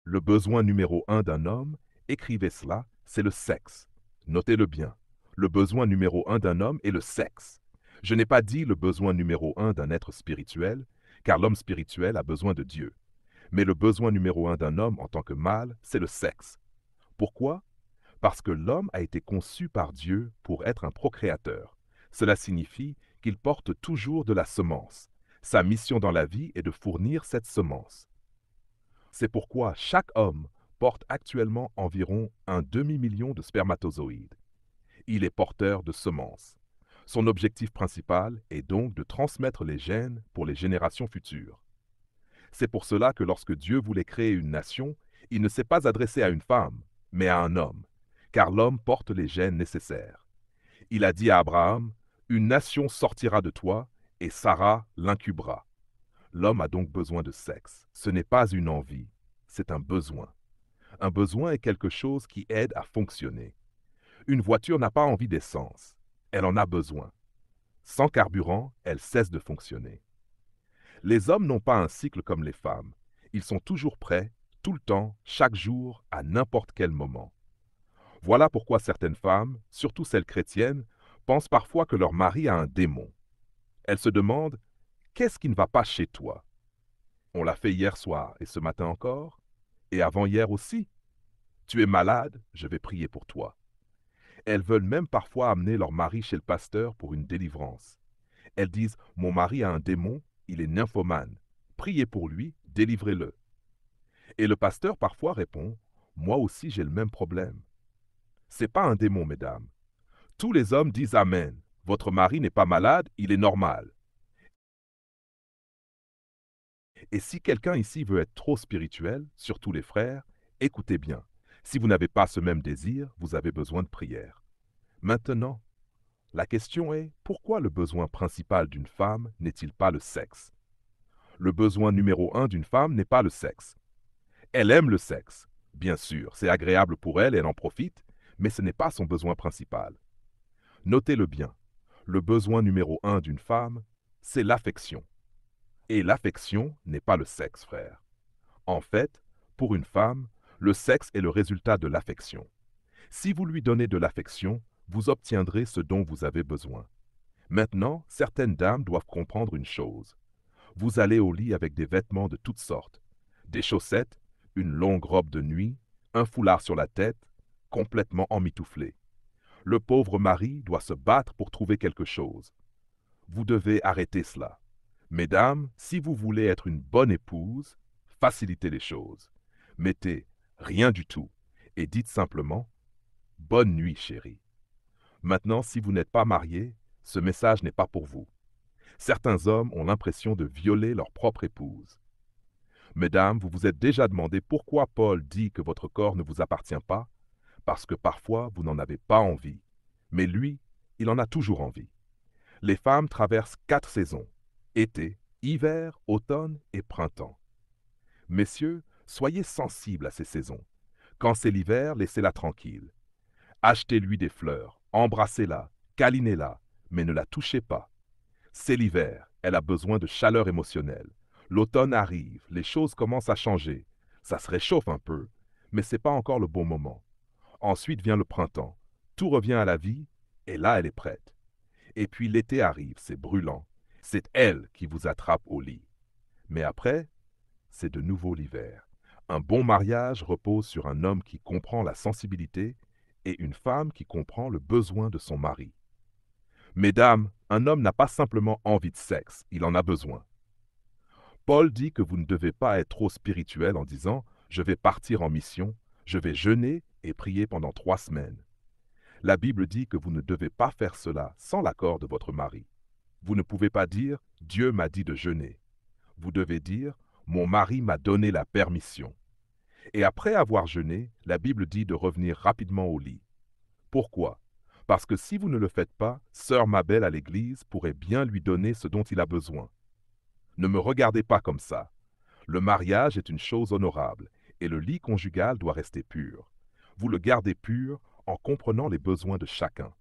Le besoin numéro un d'un homme, écrivez cela, c'est le sexe. Notez-le bien. Le besoin numéro un d'un homme est le sexe. Je n'ai pas dit le besoin numéro un d'un être spirituel, car l'homme spirituel a besoin de Dieu. Mais le besoin numéro un d'un homme en tant que mâle, c'est le sexe. Pourquoi? Parce que l'homme a été conçu par Dieu pour être un procréateur. Cela signifie qu'il porte toujours de la semence. Sa mission dans la vie est de fournir cette semence. C'est pourquoi chaque homme porte actuellement environ un demi-million de spermatozoïdes. Il est porteur de semences. Son objectif principal est donc de transmettre les gènes pour les générations futures. C'est pour cela que lorsque Dieu voulait créer une nation, il ne s'est pas adressé à une femme, mais à un homme, car l'homme porte les gènes nécessaires. Il a dit à Abraham, « Une nation sortira de toi, et Sarah l'incubera. » L'homme a donc besoin de sexe. Ce n'est pas une envie, c'est un besoin. Un besoin est quelque chose qui aide à fonctionner. Une voiture n'a pas envie d'essence, elle en a besoin. Sans carburant, elle cesse de fonctionner. Les hommes n'ont pas un cycle comme les femmes. Ils sont toujours prêts, tout le temps, chaque jour, à n'importe quel moment. Voilà pourquoi certaines femmes, surtout celles chrétiennes, pensent parfois que leur mari a un démon. Elles se demandent, qu'est-ce qui ne va pas chez toi? On l'a fait hier soir et ce matin encore, et avant-hier aussi. Tu es malade, je vais prier pour toi. Elles veulent même parfois amener leur mari chez le pasteur pour une délivrance. Elles disent, mon mari a un démon, il est nymphomane. Priez pour lui, délivrez-le. Et le pasteur parfois répond, moi aussi j'ai le même problème. C'est pas un démon, mesdames. Tous les hommes disent Amen. Votre mari n'est pas malade, il est normal. Et si quelqu'un ici veut être trop spirituel, surtout les frères, écoutez bien. Si vous n'avez pas ce même désir, vous avez besoin de prière. Maintenant, la question est, pourquoi le besoin principal d'une femme n'est-il pas le sexe? Le besoin numéro un d'une femme n'est pas le sexe. Elle aime le sexe. Bien sûr, c'est agréable pour elle, elle en profite, mais ce n'est pas son besoin principal. Notez-le bien. Le besoin numéro un d'une femme, c'est l'affection. Et l'affection n'est pas le sexe, frère. En fait, pour une femme, le sexe est le résultat de l'affection. Si vous lui donnez de l'affection, vous obtiendrez ce dont vous avez besoin. Maintenant, certaines dames doivent comprendre une chose. Vous allez au lit avec des vêtements de toutes sortes, des chaussettes, une longue robe de nuit, un foulard sur la tête, complètement emmitouflé. Le pauvre mari doit se battre pour trouver quelque chose. Vous devez arrêter cela. Mesdames, si vous voulez être une bonne épouse, facilitez les choses. Mettez rien du tout et dites simplement « Bonne nuit, chérie ». Maintenant, si vous n'êtes pas marié, ce message n'est pas pour vous. Certains hommes ont l'impression de violer leur propre épouse. Mesdames, vous vous êtes déjà demandé pourquoi Paul dit que votre corps ne vous appartient pas? Parce que parfois vous n'en avez pas envie. Mais lui, il en a toujours envie. Les femmes traversent 4 saisons, été, hiver, automne et printemps. Messieurs, soyez sensibles à ces saisons. Quand c'est l'hiver, laissez-la tranquille. Achetez-lui des fleurs, embrassez-la, câlinez-la, mais ne la touchez pas. C'est l'hiver, elle a besoin de chaleur émotionnelle. L'automne arrive, les choses commencent à changer. Ça se réchauffe un peu, mais ce n'est pas encore le bon moment. Ensuite vient le printemps, tout revient à la vie, et là elle est prête. Et puis l'été arrive, c'est brûlant. C'est elle qui vous attrape au lit. Mais après, c'est de nouveau l'hiver. Un bon mariage repose sur un homme qui comprend la sensibilité et une femme qui comprend le besoin de son mari. Mesdames, un homme n'a pas simplement envie de sexe, il en a besoin. Paul dit que vous ne devez pas être trop spirituel en disant « Je vais partir en mission, je vais jeûner et prier pendant 3 semaines ». La Bible dit que vous ne devez pas faire cela sans l'accord de votre mari. Vous ne pouvez pas dire « Dieu m'a dit de jeûner ». Vous devez dire « Mon mari m'a donné la permission ». Et après avoir jeûné, la Bible dit de revenir rapidement au lit. Pourquoi? Parce que si vous ne le faites pas, sœur Mabel à l'église pourrait bien lui donner ce dont il a besoin. Ne me regardez pas comme ça. Le mariage est une chose honorable et le lit conjugal doit rester pur. Vous le gardez pur en comprenant les besoins de chacun.